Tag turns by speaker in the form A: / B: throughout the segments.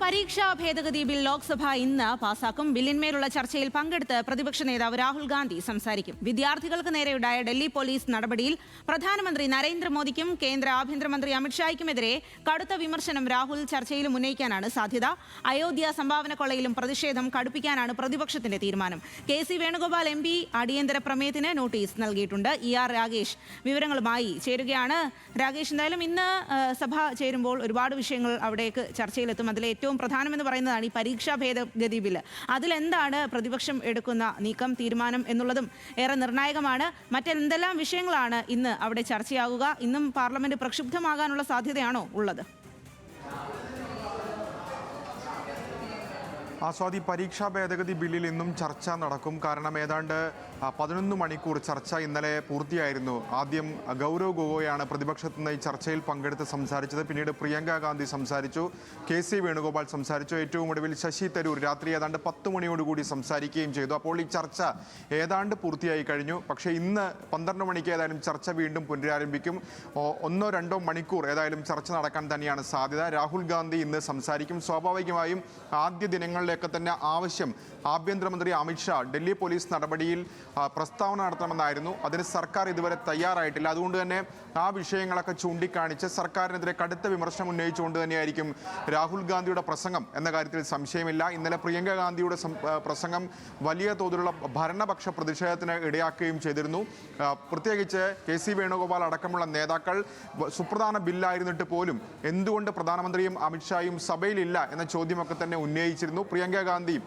A: പരീക്ഷാ ഭേദഗതി ബിൽ ലോക്സഭ ഇന്ന് പാസാക്കും. ബില്ലിന്മേലുള്ള ചർച്ചയിൽ പങ്കെടുത്ത് പ്രതിപക്ഷ നേതാവ് രാഹുൽ ഗാന്ധി സംസാരിക്കും. വിദ്യാർത്ഥികൾക്ക് നേരെയുണ്ടായ ഡൽഹി പോലീസ് നടപടിയിൽ പ്രധാനമന്ത്രി നരേന്ദ്രമോദിക്കും കേന്ദ്ര ആഭ്യന്തരമന്ത്രി അമിത്ഷായ്ക്കുമെതിരെ കടുത്ത വിമർശനം രാഹുൽ ചർച്ചയിലും ഉന്നയിക്കാനാണ് സാധ്യത. അയോധ്യ സംഭാവന കൊള്ളയിലും പ്രതിഷേധം കടുപ്പിക്കാനാണ് പ്രതിപക്ഷത്തിന്റെ തീരുമാനം. കെ.സി. വേണുഗോപാൽ എം.പി അടിയന്തര പ്രമേയത്തിന് നോട്ടീസ് നൽകിയിട്ടുണ്ട്. ഇ.ആർ. രാഗേഷ് വിവരങ്ങളുമായി ചേരുകയാണ്. രാഗേഷ്, എന്തായാലും ഇന്ന് സഭ ചേരുമ്പോൾ ഒരുപാട് വിഷയങ്ങൾ അവിടേക്ക് ചർച്ചയിലെത്തും. അതിലെ ഏറ്റവും പ്രധാനമെന്ന് പറയുന്നതാണ് ഈ പരീക്ഷാ ഭേദഗതി ബില്ല്. അതിലെന്താണ് പ്രതിപക്ഷം എടുക്കുന്ന നീക്കം, തീരുമാനം എന്നുള്ളതും ഏറെ നിർണായകമാണ്. മറ്റെന്തെല്ലാം വിഷയങ്ങളാണ് ഇന്ന് അവിടെ ചർച്ചയാകുക? ഇന്നും പാർലമെന്റ് പ്രക്ഷുബ്ധമാകാനുള്ള സാധ്യതയാണോ ഉള്ളത്?
B: സ്വാതി, പരീക്ഷാ ഭേദഗതി ബില്ലിൽ ഇന്നും ചർച്ച നടക്കും. കാരണം ഏതാണ്ട് 11 മണിക്കൂർ ചർച്ച ഇന്നലെ പൂർത്തിയായിരുന്നു. ആദ്യം ഗൗരവ് ഗൊഗോയാണ് പ്രതിപക്ഷത്തു നിന്ന് ഈ ചർച്ചയിൽ പങ്കെടുത്ത് സംസാരിച്ചത്. പിന്നീട് പ്രിയങ്ക ഗാന്ധി സംസാരിച്ചു, കെ.സി. വേണുഗോപാൽ സംസാരിച്ചു. ഏറ്റവും ഒടുവിൽ ശശി തരൂർ രാത്രി ഏതാണ്ട് 10 മണിയോടുകൂടി സംസാരിക്കുകയും ചെയ്തു. അപ്പോൾ ഈ ചർച്ച ഏതാണ്ട് പൂർത്തിയായി കഴിഞ്ഞു. പക്ഷേ ഇന്ന് 12 മണിക്ക് ഏതായാലും ചർച്ച വീണ്ടും പുനരാരംഭിക്കും. 1-2 മണിക്കൂർ ഏതായാലും ചർച്ച നടക്കാൻ തന്നെയാണ് സാധ്യത. രാഹുൽ ഗാന്ധി ഇന്ന് സംസാരിക്കും. സ്വാഭാവികമായും ആദ്യ ദിനങ്ങളിലൊക്കെ തന്നെ ആവശ്യം ആഭ്യന്തരമന്ത്രി അമിത്ഷാ ഡൽഹി പോലീസ് നടപടിയിൽ പ്രസ്താവന നടത്തണമെന്നായിരുന്നു. അതിന് സർക്കാർ ഇതുവരെ തയ്യാറായിട്ടില്ല. അതുകൊണ്ട് തന്നെ ആ വിഷയങ്ങളൊക്കെ ചൂണ്ടിക്കാണിച്ച് സർക്കാരിനെതിരെ കടുത്ത വിമർശനം ഉന്നയിച്ചുകൊണ്ട് തന്നെയായിരിക്കും രാഹുൽ ഗാന്ധിയുടെ പ്രസംഗം എന്ന കാര്യത്തിൽ സംശയമില്ല. ഇന്നലെ പ്രിയങ്ക ഗാന്ധിയുടെ പ്രസംഗം വലിയ തോതിലുള്ള ഭരണപക്ഷ പ്രതിഷേധത്തിന് ഇടയാക്കുകയും ചെയ്തിരുന്നു. പ്രത്യേകിച്ച് കെ.സി. വേണുഗോപാൽ അടക്കമുള്ള നേതാക്കൾ സുപ്രധാന ബില്ലായിരുന്നിട്ട് പോലും എന്തുകൊണ്ട് പ്രധാനമന്ത്രിയും അമിത്ഷായും സഭയിലില്ല എന്ന ചോദ്യമൊക്കെ തന്നെ ഉന്നയിച്ചിരുന്നു. പ്രിയങ്ക ഗാന്ധി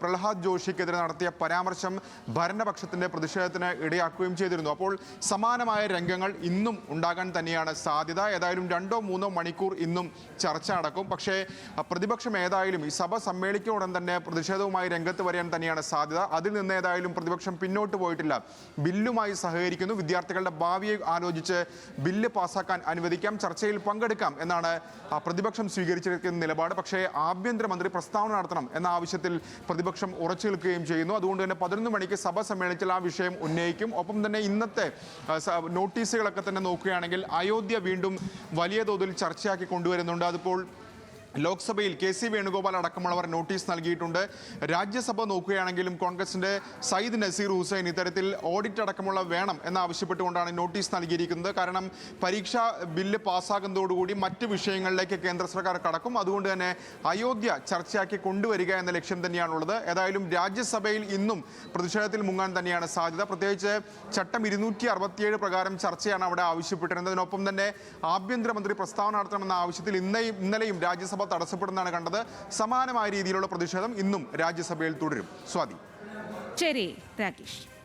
B: പ്രഹ്ലാദ് ജോഷിക്കെതിരെ നടത്തിയ പരാമർശം ഭരണപക്ഷത്തിന്റെ പ്രതിഷേധത്തിന് ഇടയാക്കുകയും ചെയ്തിരുന്നു. അപ്പോൾ സമാനമായ രംഗങ്ങൾ ഇന്നും ഉണ്ടാകാൻ തന്നെയാണ് സാധ്യത. ഏതായാലും 2-3 മണിക്കൂർ ഇന്നും ചർച്ച നടക്കും. പക്ഷേ പ്രതിപക്ഷം ഏതായാലും ഈ സഭ സമ്മേളിക്കുന്ന ഉടൻ തന്നെ പ്രതിഷേധവുമായി രംഗത്ത് വരാൻ തന്നെയാണ് സാധ്യത. അതിൽ നിന്ന് ഏതായാലും പ്രതിപക്ഷം പിന്നോട്ട് പോയിട്ടില്ല. ബില്ലുമായി സഹകരിക്കുന്നു. വിദ്യാർത്ഥികളുടെ ഭാവിയെ ആലോചിച്ച് ബില്ല് പാസ്സാക്കാൻ അനുവദിക്കാം, ചർച്ചയിൽ പങ്കെടുക്കാം എന്നാണ് പ്രതിപക്ഷം സ്വീകരിച്ചിരിക്കുന്ന നിലപാട്. പക്ഷേ ആഭ്യന്തരമന്ത്രി പ്രസ്താവന നടത്തണം എന്ന ആവശ്യത്തിൽ പ്രതിപക്ഷം ഉറച്ചു നിൽക്കുകയും ചെയ്യുന്നു. അതുകൊണ്ട് തന്നെ 11 മണിക്ക് സഭ സമ്മേളിച്ചാൽ ആ വിഷയം ഉന്നയിക്കും. ഒപ്പം തന്നെ ഇന്നത്തെ നോട്ടീസുകളൊക്കെ തന്നെ നോക്കുകയാണെങ്കിൽ അയോധ്യ വീണ്ടും വലിയ തോതിൽ ചർച്ചയാക്കി കൊണ്ടുവരുന്നുണ്ട്. അതിപ്പോൾ ലോക്സഭയിൽ കെ.സി. വേണുഗോപാൽ അടക്കമുള്ളവർ നോട്ടീസ് നൽകിയിട്ടുണ്ട്. രാജ്യസഭ നോക്കുകയാണെങ്കിലും കോൺഗ്രസിന്റെ സയ്യിദ് നസീർ ഹുസൈൻ ഇത്തരത്തിൽ ഓഡിറ്റ് അടക്കമുള്ള വേണം എന്നാവശ്യപ്പെട്ടുകൊണ്ടാണ് നോട്ടീസ് നൽകിയിരിക്കുന്നത്. കാരണം പരീക്ഷാ ബില്ല് പാസ്സാകുന്നതോടുകൂടി മറ്റ് വിഷയങ്ങളിലേക്ക് കേന്ദ്ര സർക്കാർ കടക്കും. അതുകൊണ്ട് തന്നെ അയോധ്യ ചർച്ചയാക്കി കൊണ്ടുവരിക എന്ന ലക്ഷ്യം തന്നെയാണുള്ളത്. ഏതായാലും രാജ്യസഭയിൽ ഇന്നും പ്രതിഷേധത്തിൽ മുങ്ങാൻ തന്നെയാണ് സാധ്യത. പ്രത്യേകിച്ച് ചട്ടം 267 പ്രകാരം ചർച്ചയാണ് അവിടെ ആവശ്യപ്പെട്ടിരുന്നത്. അതിനൊപ്പം തന്നെ ആഭ്യന്തരമന്ത്രി പ്രസ്താവന നടത്തണമെന്ന ആവശ്യത്തിൽ ഇന്നലെയും രാജ്യസഭ തടസ്സപ്പെടുന്നതാണ് കണ്ടത്. സമാനമായ രീതിയിലുള്ള പ്രതിഷേധം ഇന്നും രാജ്യസഭയിൽ തുടരും. സ്വാതി.
A: ശരി രാകേഷ്.